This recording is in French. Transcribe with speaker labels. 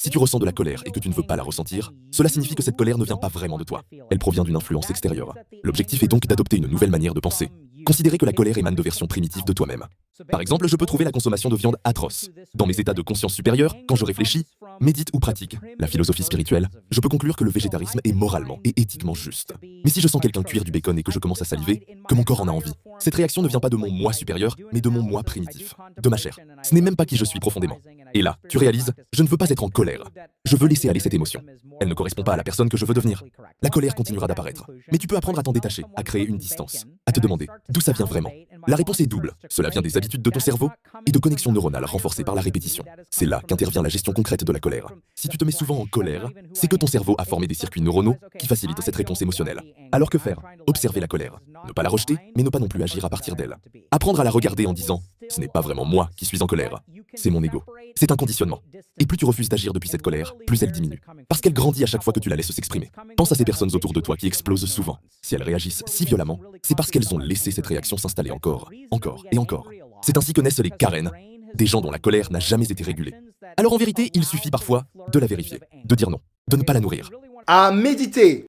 Speaker 1: Si tu ressens de la colère et que tu ne veux pas la ressentir, cela signifie que cette colère ne vient pas vraiment de toi. Elle provient d'une influence extérieure. L'objectif est donc d'adopter une nouvelle manière de penser. Considérer que la colère émane de versions primitives de toi-même. Par exemple, je peux trouver la consommation de viande atroce. Dans mes états de conscience supérieure, quand je réfléchis, médite ou pratique la philosophie spirituelle, je peux conclure que le végétarisme est moralement et éthiquement juste. Mais si je sens quelqu'un cuire du bacon et que je commence à saliver, que mon corps en a envie, cette réaction ne vient pas de mon moi supérieur, mais de mon moi primitif, de ma chair. Ce n'est même pas qui je suis profondément. Et là, tu réalises, je ne veux pas être en colère. Je veux laisser aller cette émotion. Elle ne correspond pas à la personne que je veux devenir. La colère continuera d'apparaître. Mais tu peux apprendre à t'en détacher, à créer une distance, à te demander d'où ça vient vraiment. La réponse est double. Cela vient des habitudes de ton cerveau et de connexions neuronales renforcées par la répétition. C'est là qu'intervient la gestion concrète de la colère. Si tu te mets souvent en colère, c'est que ton cerveau a formé des circuits neuronaux qui facilitent cette réponse émotionnelle. Alors que faire? Observer la colère. Ne pas la rejeter, mais ne pas non plus agir à partir d'elle. Apprendre à la regarder en disant « ce n'est pas vraiment moi qui suis en colère, c'est mon ego ». C'est un conditionnement. Et plus tu refuses d'agir depuis cette colère, plus elle diminue. Parce qu'elle grandit à chaque fois que tu la laisses s'exprimer. Pense à ces personnes autour de toi qui explosent souvent. Si elles réagissent si violemment, c'est parce qu'elles ont laissé cette réaction s'installer encore et encore. C'est ainsi que naissent les Karen, des gens dont la colère n'a jamais été régulée. Alors en vérité, il suffit parfois de la vérifier, de dire non, de ne pas la nourrir.
Speaker 2: À méditer.